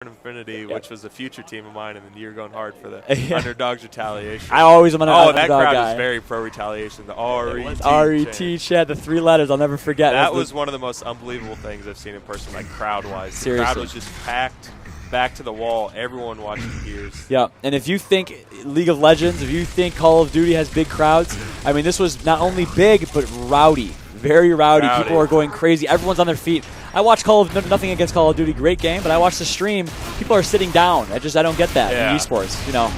Infinity, which was a future team of mine, and then you're going hard for the Underdogs Retaliation. I always am an underdog that crowd guy. is very pro Retaliation. The RET. RET chat, the 3 letters I'll never forget. That was one of the most unbelievable things I've seen in person, like crowd-wise. Seriously. The crowd was just packed back to the wall, everyone watching Gears. Yeah, and if you think League of Legends, if you think Call of Duty has big crowds, I mean, this was not only big, but rowdy. Very rowdy. People are going crazy. Everyone's on their feet. I watch nothing against Call of Duty, great game, but I watch the stream. People are sitting down. I don't get that in esports, you know.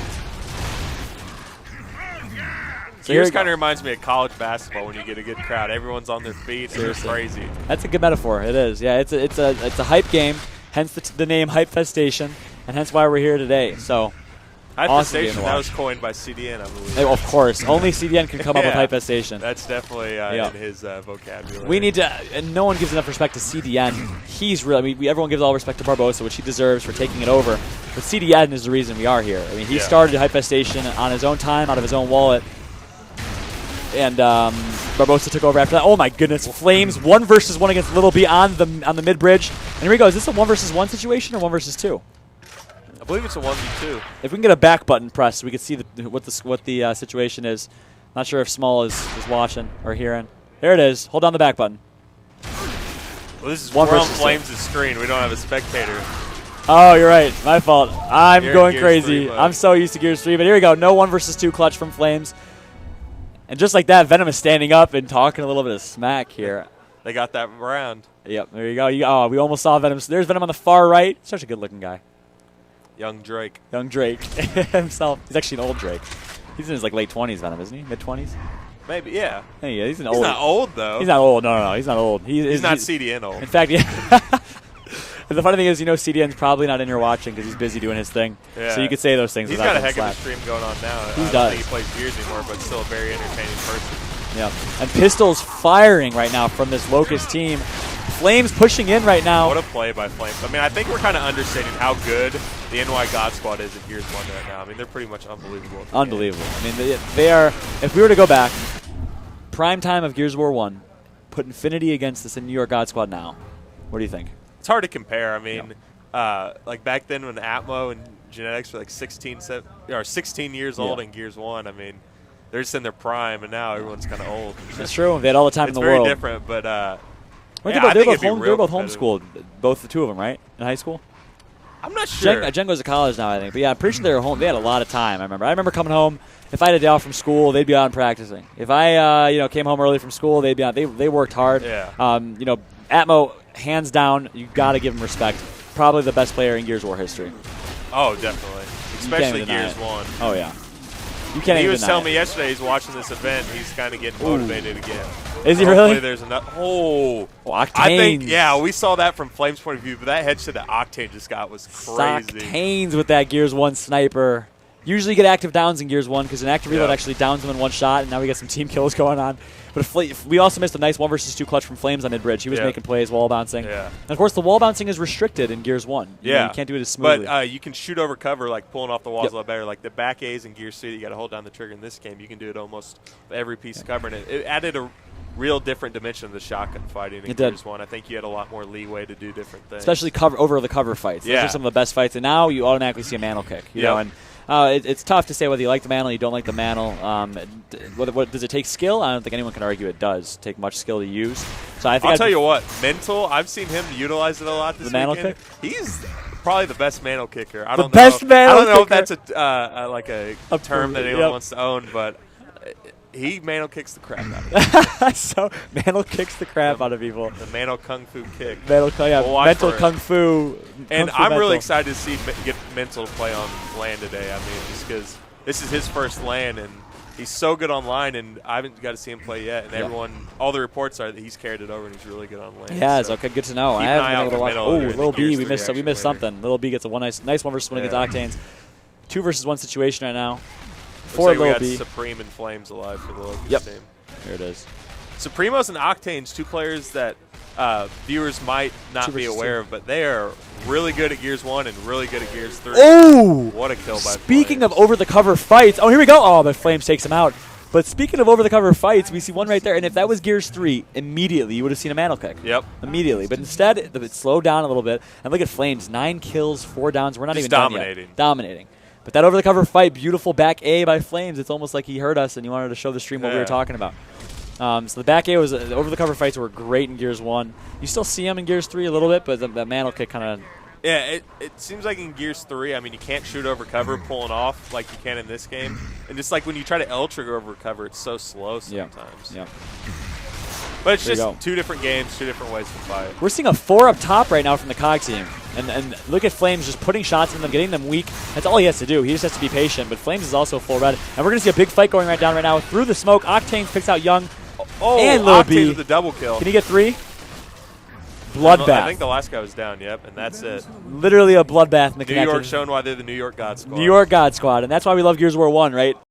So Gears kind of reminds me of college basketball when you get a good crowd. Everyone's on their feet. Seriously. It's crazy. That's a good metaphor. It is. Yeah, it's a hype game, hence the name Hype Festation, and hence why we're here today. So. Hype Awesome Festation, that was coined by CDN, I believe. Of course. Only CDN can come up with Hype Festation. That's definitely in his vocabulary. We need to, and no one gives enough respect to CDN. He's really, everyone gives all respect to Barbosa, which he deserves for taking it over. But CDN is the reason we are here. I mean, he started Hype Festation on his own time, out of his own wallet. And Barbosa took over after that. Oh my goodness. Flames 1 versus 1 against Little B on the mid-bridge. And here we go. Is this a 1 versus 1 situation or 1 versus 2? I believe it's a 1v2. If we can get a back button press, we can see what the situation is. Not sure if Small is watching or hearing. There it is. Hold down the back button. Well, this is 1 on Flames' screen. We don't have a spectator. Oh, you're right. My fault. I'm going crazy. 3, I'm so used to Gears 3. But here we go. No 1 versus 2 clutch from Flames. And just like that, Venom is standing up and talking a little bit of smack here. They got that round. Yep. There you go. We almost saw Venom. There's Venom on the far right. Such a good-looking guy. Young Drake. Young Drake himself. He's actually an old Drake. He's in his late 20s, Venom, isn't he? Mid-20s? Maybe, yeah. Hey, he's not old, though. He's not old. No. He's not old. He's not CDN old. In fact, yeah. The funny thing is, CDN's probably not in here watching because he's busy doing his thing. Yeah. So you could say those things. He's got a heck of a stream going on now. He does. I don't think he plays Gears anymore, but still a very entertaining person. Yeah. And Pistol's firing right now from this Locust team. Flames pushing in right now. What a play by Flames. I mean, I think we're kind of understating how good the NY God Squad is at Gears 1 right now. I mean, they're pretty much unbelievable. Unbelievable. I mean, they are, if we were to go back, prime time of Gears of War 1, put Infinity against this in New York God Squad now. What do you think? It's hard to compare. I mean, like back then when Atmo and Genetics were like 16 years old in Gears 1, I mean, they're just in their prime, and now everyone's kind of old. That's true. They had all the time in the world. It's very different, but they're both homeschooled, both the two of them, right, in high school? I'm not sure. Jen goes to college now, I think. But yeah, I'm pretty sure they were home. They had a lot of time. I remember coming home. If I had a day off from school, they'd be out and practicing. If I came home early from school, they'd be out. They worked hard. Yeah. Atmo, hands down, you got to give him respect. Probably the best player in Gears of War history. Oh, definitely. Especially Gears 1. Oh yeah. You can't. He was telling me yesterday he's watching this event. He's kind of getting motivated again. Is he really? There's another. Octane. I think we saw that from Flames' point of view, but that headshot that Octane just got was crazy. Octane's with that Gears 1 sniper. Usually get active downs in Gears 1 because an active reload actually downs them in one shot, and now we got some team kills going on. But we also missed a nice 1 versus 2 clutch from Flames on mid-bridge. He was making plays, wall bouncing. Yeah. And of course, the wall bouncing is restricted in Gears 1. You can't do it as smoothly. But you can shoot over cover, like pulling off the walls a lot better. Like the back A's in Gears 2, you got to hold down the trigger. In this game, you can do it almost every piece of cover. And it added a real different dimension to the shotgun fighting in Gears 1. I think you had a lot more leeway to do different things. Especially over the cover fights. Those are some of the best fights. And now you automatically see a mantle kick. You know, and it's tough to say whether you like the mantle or you don't like the mantle. What does it take skill? I don't think anyone can argue it does take much skill to use. So I think I'll tell you what, mental. I've seen him utilize it a lot this weekend. Mantle kick? He's probably the best mantle kicker. I don't know if that's a term that anyone wants to own, but he mantle kicks the crap out of it. So mantle kicks the crap out of people. The mantle kung fu kick. Mental kung fu. And I'm really excited to see get mental play on LAN today. I mean, just because this is his first LAN, and he's so good online, and I haven't got to see him play yet. And all the reports are that he's carried it over, and he's really good on LAN. Yeah, it's okay. Good to know. I haven't been able to watch. Oh, Little B, we missed something. Little B gets a nice 1 versus 1 against Octanes. 2 versus 1 situation right now. For Little B. Supreme and Flames alive for the Locust team. There it is. Supremos and Octanes, 2 players that viewers might not be aware of, but they are really good at Gears 1 and really good at Gears 3. Oh! What a kill by Speaking Flames. of over-the-cover fights. Oh, here we go. Oh, but Flames takes him out. But speaking of over-the-cover fights, we see one right there. And if that was Gears 3, immediately you would have seen a mantle kick. Yep. Immediately. But instead, it slowed down a little bit. And look at Flames. 9 kills, 4 downs. We're not Just even dominating. done yet. Dominating. But that over-the-cover fight, beautiful back A by Flames. It's almost like he heard us and he wanted to show the stream what we were talking about. So the back A was the over-the-cover fights were great in Gears 1. You still see them in Gears 3 a little bit, but the mantle kick kind of... Yeah, it seems like in Gears 3, I mean, you can't shoot over cover pulling off like you can in this game. And just like when you try to L-trigger over cover, it's so slow sometimes. Yeah. But it's just 2 different games, 2 different ways to fight. We're seeing a 4 up top right now from the COG team. And look at Flames just putting shots in them, getting them weak. That's all he has to do. He just has to be patient. But Flames is also full red. And we're going to see a big fight going right now through the smoke. Octane picks out Young and Lil B. Octane with the double kill. Can he get 3? Bloodbath. I think the last guy was down, yep, and that's it. Literally a bloodbath in the New York showing why they're the New York God Squad. New York God Squad, and that's why we love Gears of War 1, right?